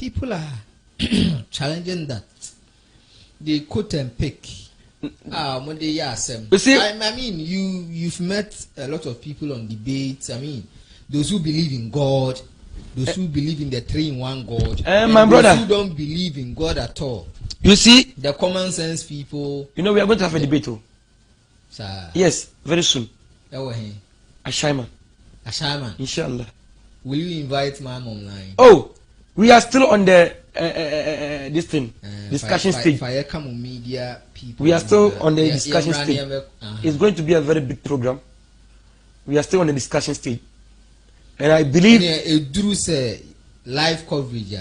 people are challenging that. They quote and pick. When they you see, I mean, you've met a lot of people on debates. I mean, those who believe in God, those who believe in the 3-in-1 God, and my brother, those who don't believe in God at all. You see, the common sense people. You know, we are going to have a debate. Oh. Sir. Yes, very soon. Ashaiman. Inshallah. Will you invite ma'am online? Oh, we are still on the this thing discussion stage. If I come on media people, we are still on the discussion stage. It's going to be a very big program. We are still on the discussion stage, and I believe Drew say live coverage.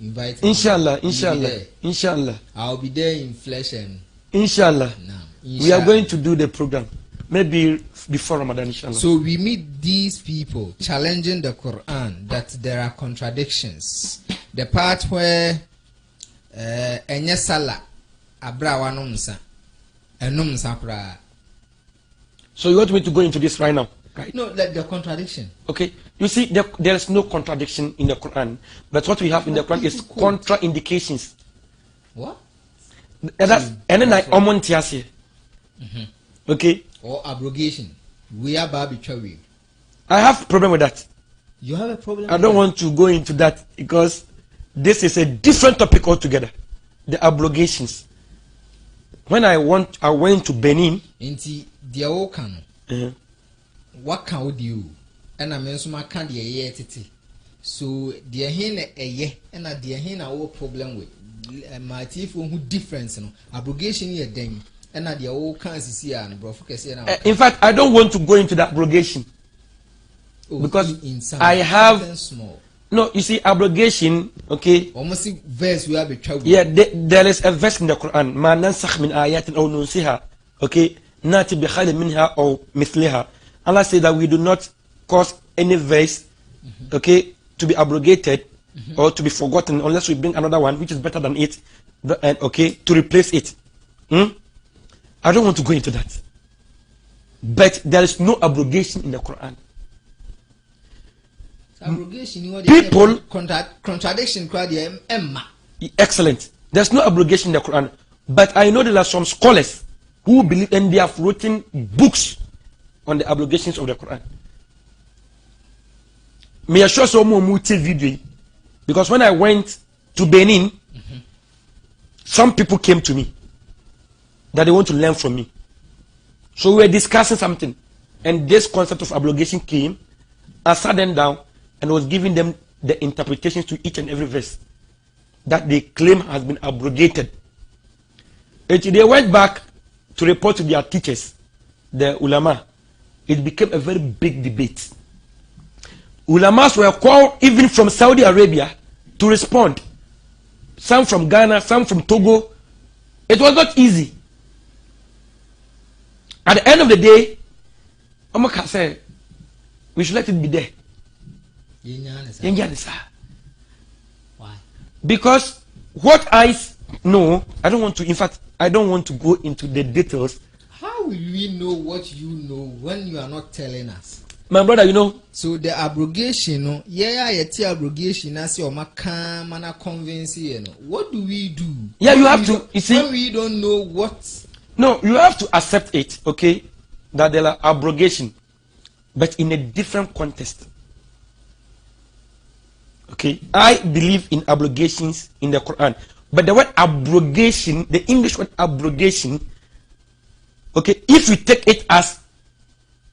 Invite. Inshallah. I'll be there in flesh and. Inshallah. We are going to do the program. Maybe before Ramadan, inshallah. So we meet these people challenging the Quran that there are contradictions. The part where enye sala abrawa nomsa enomsa pra. So you want me to go into this right now? Right? No, like the contradiction. Okay. You see, there is no contradiction in the Quran, but what we have in the Quran is contraindications. What? And then I omontiasi. Okay. Or abrogation. We are Babi. I have a problem with that. You have a problem? I don't want to go into that because this is a different topic altogether. The abrogations. When I went to Benin. Inti dia can. What can we do? And I mean, so my candy a titi. So dear hen a ye and a dear hen our problem with my teeth who difference abrogation here then. And the old kinds and in fact, I don't want to go into that abrogation because I have small. No, you see, abrogation, okay. Almost verse we have a trouble. Yeah, there is a verse in the Quran. Ma nansakh min ayatin aw nunsiha, okay. Nati bi khayrin minha aw mithliha. Allah said that we do not cause any verse, okay, to be abrogated or to be forgotten unless we bring another one which is better than it, and okay, to replace it. I don't want to go into that. But there is no abrogation in the Quran. Abrogation, people contradiction. Excellent. There's no abrogation in the Quran. But I know there are some scholars who believe and they have written books on the abrogation of the Quran. May I show some more video? Because when I went to Benin, some people came to me that they want to learn from me. So we were discussing something, and this concept of abrogation came. I sat them down and was giving them the interpretations to each and every verse that they claim has been abrogated. And they went back to report to their teachers, the ulama. It became a very big debate. Ulamas were called even from Saudi Arabia to respond. Some from Ghana, some from Togo. It was not easy. At the end of the day, Omaka said, we should let it be there. Why? Because what I know, I don't want to, in fact, I don't want to go into the details. How will we know what you know when you are not telling us? My brother, you know. So the abrogation, abrogation, as your mana convince you. What do we do? Yeah, you have to. You see, when we don't know what. No, you have to accept it, okay, that there are abrogation, but in a different context. Okay, I believe in abrogations in the Quran, but the word abrogation, the English word abrogation, okay, if we take it as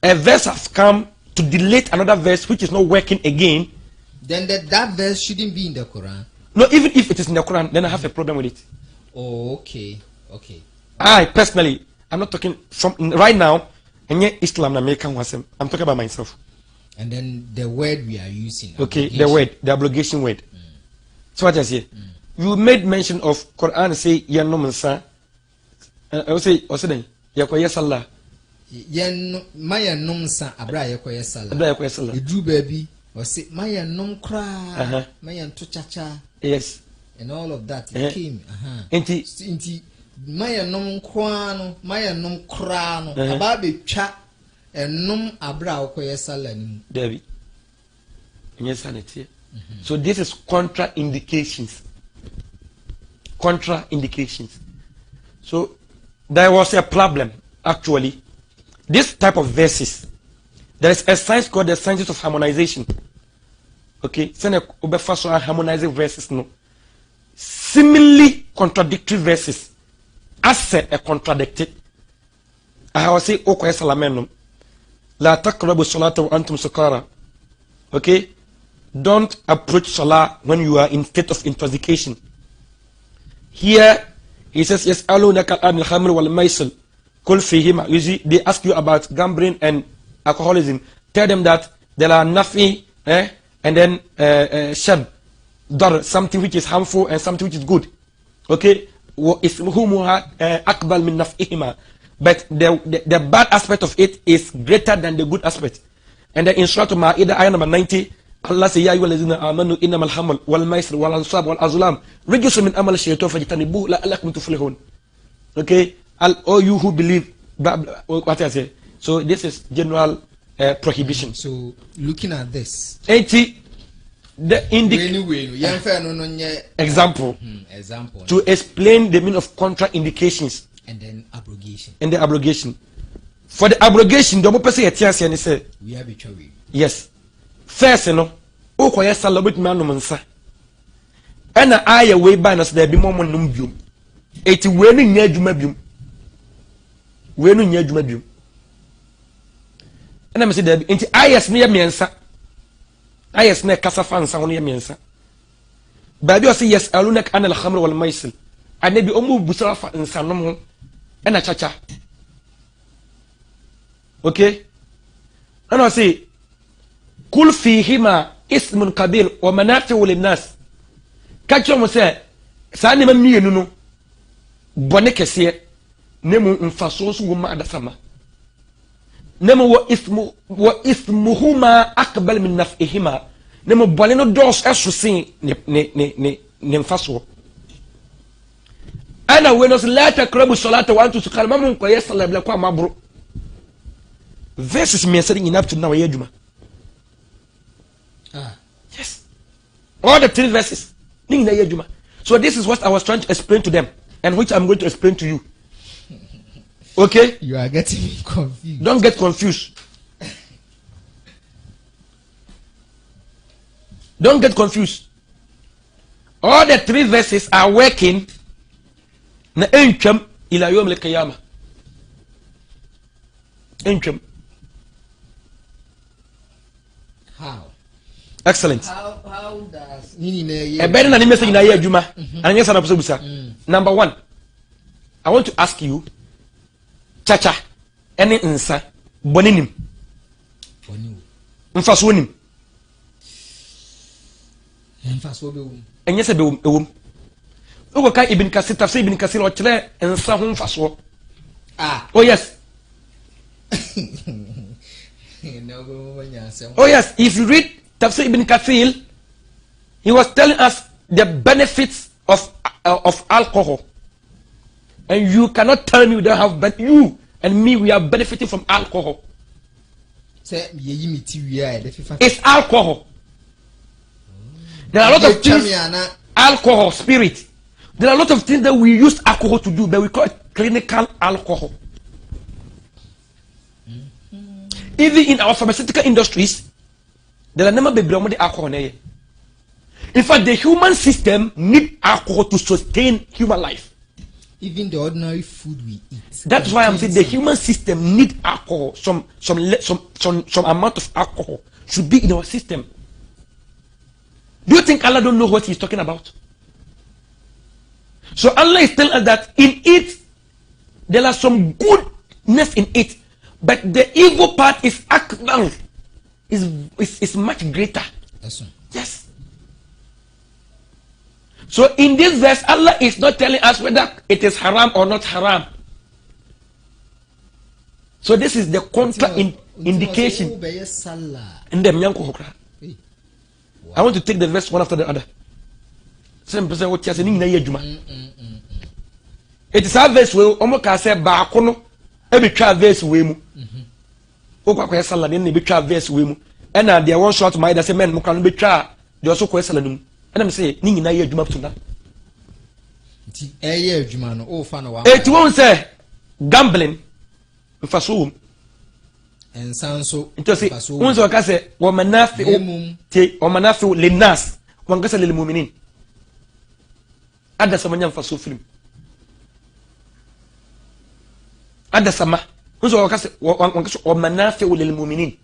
a verse has come to delete another verse which is not working again, then that verse shouldn't be in the Quran. No, even if it is in the Quran, then I have a problem with it. Oh, okay, okay. I personally, I'm not talking from right now. And yet Islam American wasn't. I'm talking about myself. And then the word we are using. Okay, the word, the abrogation word. So what I say? You made mention of Quran say Yanumansa. I will say then Yakoya Salah. Yan Maya Numsa Abra Yakoya Salah. Abra Yakoya Salah. The Drew baby or say Maya Num Kra Mayan Tuchacha. Yes. And all of that it came. Inti Maya num kwano, Maya num crano, ababe cha, and num abra okoye salan. Debbie. Yes, sanity. So this is contraindications. Contraindications. So there was a problem actually. This type of verses, there is a science called the science of harmonization. Okay, send a harmonizing verses no. Similarly contradictory verses as a contradicted. I will say okay salamenum. La taqrabu salata wa antum sukara. Okay, don't approach salah when you are in state of intoxication. Here he says yes alunaka al khamr wal maisal kul fihima. You see, they ask you about gambling and alcoholism. Tell them that there are nafi and then shab dar, something which is harmful and something which is good. Okay, akbal min nafihima. But the bad aspect of it is greater than the good aspect. And then in Surah Ma'idah ayah number 90, Allah says, Ya ayyuhallazina amanu innamal haml wal maisr wal ansab wal azlam rijsun min amal shaytan fajtanibuhu la'allakum tuflihun. Okay, all you who believe, what I say. So this is general prohibition. So looking at this, 80 the example to explain the meaning of contraindications. And then abrogation. And the abrogation. For the abrogation, the person and say, we have a choice. Yes. First, you know, oh, quite a celebrate man, Mansa. And I away by us there be more numbium. 80 winning near Jumabium. Winning near Jumabium. And I'm saying, into I near Mensa. I near Casafan, sound near Mensa. But you say, yes, Alunak and Alhamra wal Maisel. And maybe Omu Busarafa and Sanamo. And a chacha. Okay? And I say, Kul fihima ismun kabir wa manafi'u linnas. Catch you say, Sani mamni no bone kese nemu mfaso so wuma adasama. Nemu wa ismuhuma akbal min naf'ihima. Nemu bone no dos esusin ne mfaso. Ana wenos la takrabu salata wa antum sukara mamun ko yesala bla kwa mabro. Verses me saying enough to now yejuma. Yes. All the 3 verses. So this is what I was trying to explain to them, and which I'm going to explain to you. Okay? You are getting me confused. Don't get confused. Don't get confused. All the 3 verses are working na entwam ila yawm al-qiyamah. Entwam. How? Excellent. How does Nini a better than message na yejuma? And yes, Number 1, I want to ask you, Chacha, any insa, boninim. Mfasonim. Mfasobe. And yes, a boom. Ugoka ibn Kasir, Tafsir ibn Kasir, or Chile, and Sahum Faso. Oh, yes. Oh, yes. If you read Tafsir ibn Kasir, he was telling us the benefits of alcohol. And you cannot tell me we don't have, but you and me, we are benefiting from alcohol. It's alcohol. There are a lot of things, alcohol, spirit. There are a lot of things that we use alcohol to do, but we call it clinical alcohol. Even in our pharmaceutical industries, there are never be the alcohol. In fact, the human system needs alcohol to sustain human life. Even the ordinary food we eat. That's why I'm saying the human system needs alcohol. Some amount of alcohol should be in our system. Do you think Allah don't know what He's talking about? So Allah is telling us that in it there are some goodness in it, but the evil part is akbar, is much greater. Yes. So in this verse, Allah is not telling us whether it is haram or not haram. So this is the indication. I want to take the verse one after the other. It is a verse where Omo can say Bakono, every child verse wemu. Okwa kwa sala ni be child verse wemu. And there one short my that say men mo can be child they also call salanum. And I'm saying, Ning na ye juma tuna. Year Jumano, oh, fan of It won't say gambling for so. And sound so Into say, once I say, Womanafi, Omanafi, Linas, one gets a little muminin. Ada sama nyam fa so film. Ada sama. Once I say, one gets Omanafi lil muminin.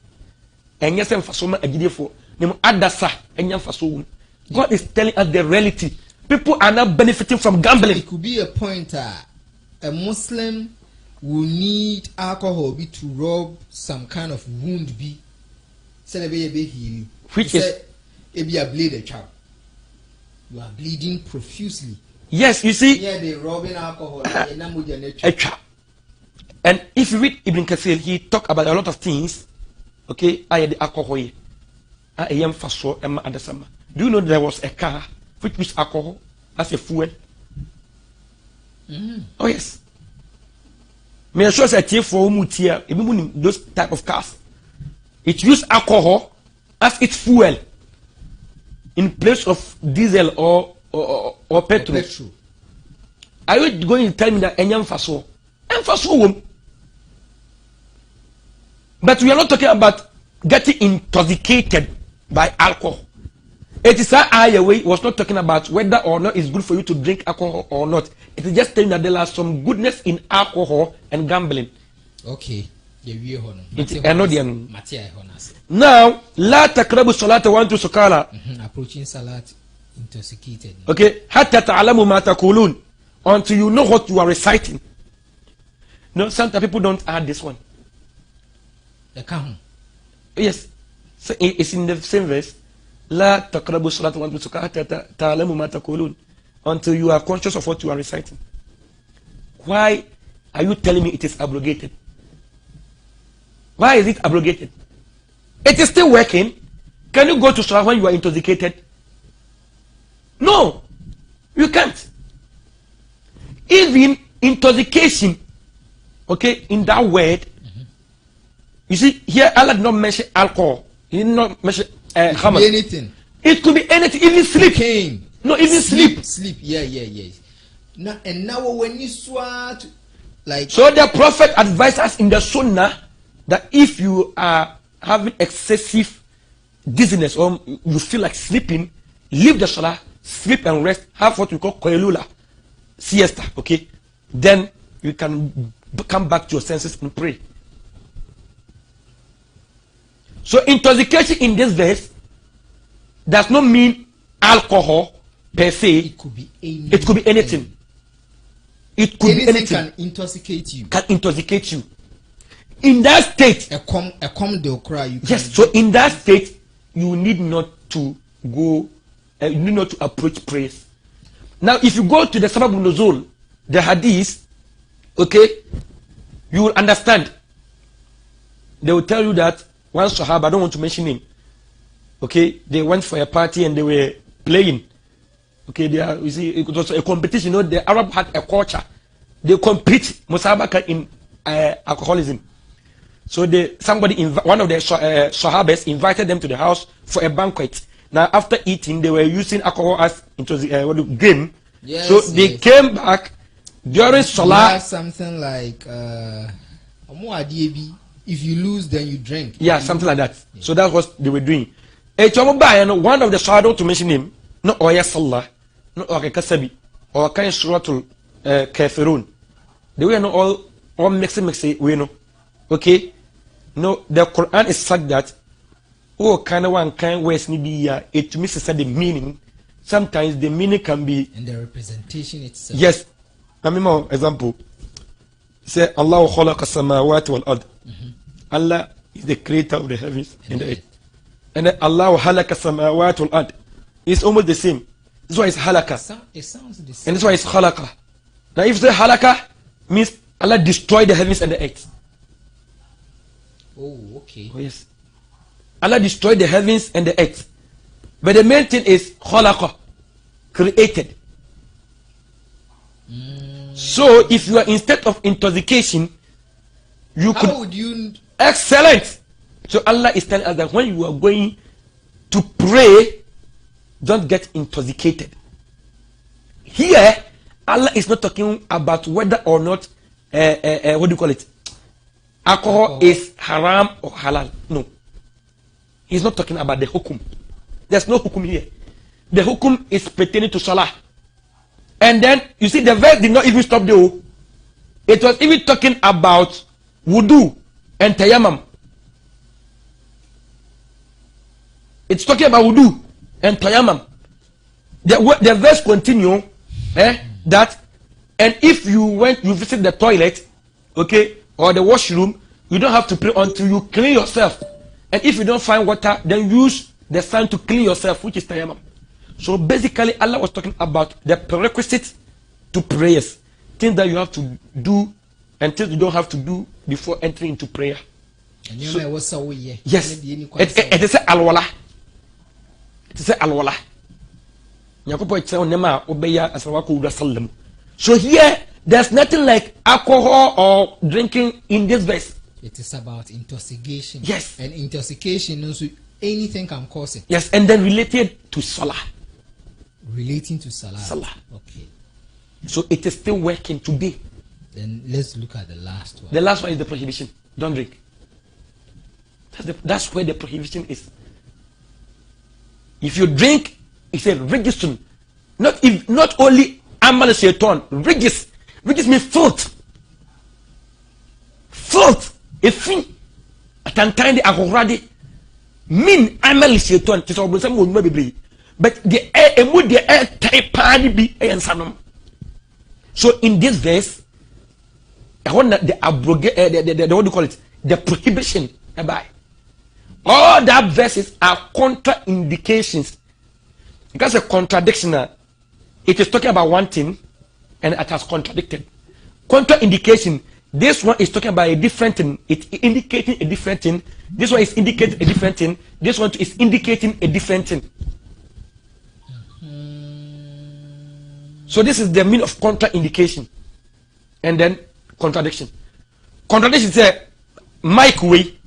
And yes, and for so much a gidefo. Name Adasa and Yan for so. God is telling us the reality. People are not benefiting from gambling. It could be a pointer. A Muslim will need alcohol to rub some kind of wound be. Which is it be a bleed a child. You are bleeding profusely. Yes, you see. Yeah, they rubbing alcohol. And if you read Ibn Kathir, he talk about a lot of things. Okay, I had the alcohol. I am for so Emma Adasama. Do you know there was a car which used alcohol as a fuel? Oh yes. May I show us a tier for Mutia, even those type of cars. It used alcohol as its fuel in place of diesel or petrol. Are you going to tell me that Enyam Faso? But we are not talking about getting intoxicated by alcohol. It is that Ayaway was not talking about whether or not it's good for you to drink alcohol or not. It is just saying that there are some goodness in alcohol and gambling. Okay. Now, la takrabu salata wa antum sukara. Approaching salat intoxicated. Okay. Hatta ta'lamu ma taqulun. Until you know what you are reciting. No, sometimes people don't add this one. The kahun. Yes. So it's in the same verse. La taqrabu salata wa antum sukara hatta ta'lamu ma taqulun. Until you are conscious of what you are reciting. Why are you telling me it is abrogated? Why is it abrogated? It is still working. Can you go to Salah when you are intoxicated? No, you can't. Even intoxication, okay, in that word, you see, here Allah did not mention alcohol. He did not mention it could be anything. It could be anything, even sleep. Pain. No, even sleep. Sleep, yeah. Now, and now when you swat, like. So the Prophet advised us in the Sunnah that if you are having excessive dizziness or you feel like sleeping, leave the Salah, sleep and rest, have what we call Qailula, siesta, okay? Then you can come back to your senses and pray. So intoxication in this verse does not mean alcohol per se. It could be anything. It could be anything. It could be anything. Can intoxicate you. Can intoxicate you. In that state, they'll cry. Yes. So in that state, you need not to go. You need not to approach prayers. Now, if you go to the Sabab Nuzul, the Hadith, okay, you will understand. They will tell you that one Sahaba, I don't want to mention him. Okay, they went for a party and they were playing. Okay, you see, it was a competition. You know, the Arab had a culture. They compete musabaka in alcoholism. So one of the Sahabas invited them to the house for a banquet. Now, after eating, they were using alcohol as into the game. Yes, so they came back during Salah. Something like if you lose, then you drink. Yeah, something like that. Yeah. So that's what they were doing. One of the Sahabas, to mention him, no Oya Salah, no Oya Kasabi, or Kain Suratul Kafirun. They were not all mixing, we know. Okay? No, the Quran is such that kind of one kind ways it misses the meaning. Sometimes the meaning can be and the representation itself. Yes. Example. Say Allah khalaqa samawati wal ard. Allah is the creator of the heavens and the earth. And then Allah halaka samawati wal ard. It's almost the same. That's why it's halaka. It sounds the same. And that's why it's khalaqa. Now if you say halaka means Allah destroyed the heavens and the earth. Oh, okay. Oh, yes. Allah destroyed the heavens and the earth. But the main thing is khalaqa, created. So if you are instead of intoxication, how would you? Excellent. So Allah is telling us that when you are going to pray, don't get intoxicated. Here, Allah is not talking about whether or not, what do you call it? Alcohol is haram or halal. No. He's not talking about the hukum. There's no hukum here. The hukum is pertaining to salah. And then, you see, the verse did not even stop there. It was even talking about wudu and tayammum. It's talking about wudu and tayammum. The verse continue that, and if you visit the toilet, okay, or the washroom, you don't have to pray until you clean yourself. And if you don't find water, then use the sand to clean yourself, which is tayammum. So basically, Allah was talking about the prerequisites to prayers, things that you have to do and things you don't have to do before entering into prayer. So, yes, it is al-wala. It is al-wala. So here, there's nothing like alcohol or drinking in this verse. It is about intoxication. Yes. And intoxication also, anything can cause it. Yes, and then related to salah. Relating to salah. Salah. Okay. So it is still working today. Then let's look at the last one. The last one is the prohibition. Don't drink. That's where the prohibition is. If you drink, it's a register. Not only amal shaitan, regis. Regis means filth. Filth. A thing. Atantan de agorade. Min amal shaitan. Tis oblo sam wonma bebre. But the emu the type party be and sanom. So in this verse, I want the abrogate the what do you call it? The prohibition. All that verses are contraindications. Because a contradiction, it is talking about one thing and it has contradicted. Contraindication, this one is talking about a different thing. It's indicating a different thing. This one is indicating a different thing. This one is indicating a different thing. So this is the meaning of contraindication. And then contradiction. Contradiction is Mike way,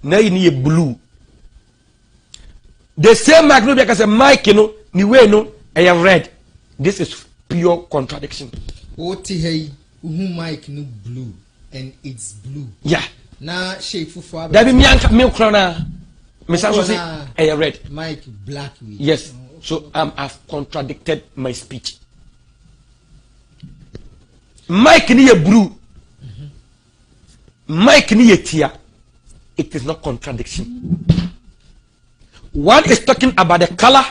now you need a blue. The same mic no be like mic, you know, ni way no, I am red. This is pure contradiction. What hey, who mic no blue and it's blue. Yeah. Na shape for that be me crona. Me say I am red. Mic black. Yes. So I've contradicted my speech. Mic ni a blue. Mic ni a tia. It is not contradiction. One is talking about the color,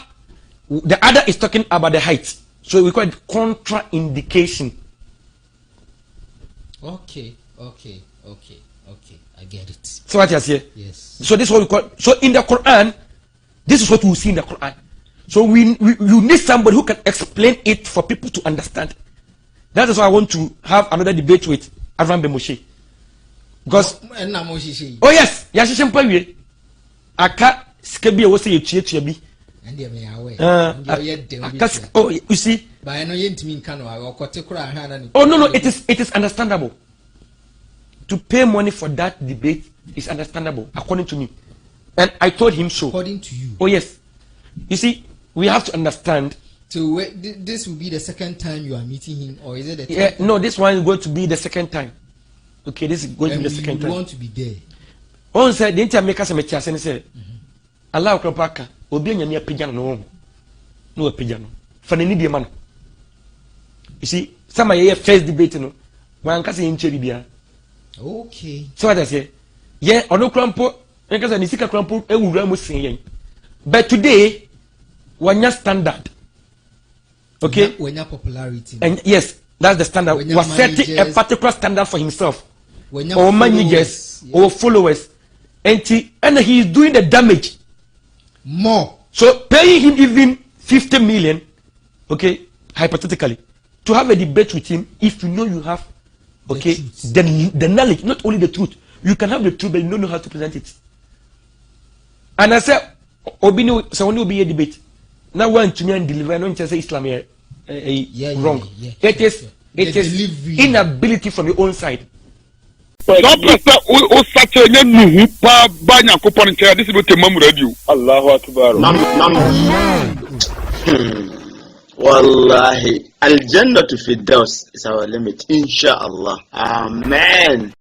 the other is talking about the height. So we call it contraindication. Okay. I get it. So what you say? Yes. So this is what we call. So in the Quran, this is what we see in the Quran. So you need somebody who can explain it for people to understand. That is why I want to have another debate with Avram Ben Moshe. Because oh yes, yashishempa aka skebi wo say etuatua bi and me away. Oh, you see, by no yentimi nka no akote kura ha na ni. Oh no, it is understandable. To pay money for that debate is understandable according to me. And I told him so. According to you. Oh yes. You see, we have to understand. So this will be the second time you are meeting him, or is it the third? Yeah, no, this one is going to be the second time. Okay, this is going to be the second time. You want to be there. On said the entire makers and said, Allah Kropaka, Obi and Yamia Pijano, no Pijano. For the Nidia man. You see, some of your first debate, no, one can say in Cheribia. Okay. So what I say, yeah, or no crumple, because I need to crumple, and we run saying. But today, when you're standard, okay, when you're popularity, and yes, that's the standard. Was setting a particular standard for himself, or managers, yes, or followers, and he is doing the damage more. So paying him even 50 million, okay, hypothetically, to have a debate with him, if you know you have, okay, the knowledge, not only the truth, you can have the truth, but you don't know how to present it. And I said, Obino, so when you be a debate, now one to me and deliver, no say Islam here wrong. It is inability from your own side. o sache nye nuhu pa ba Nyankopon nche this be temam radio. Allahu akbar. Wallahi, Al Jannah to Firdaus is our limit, inshallah. Amen.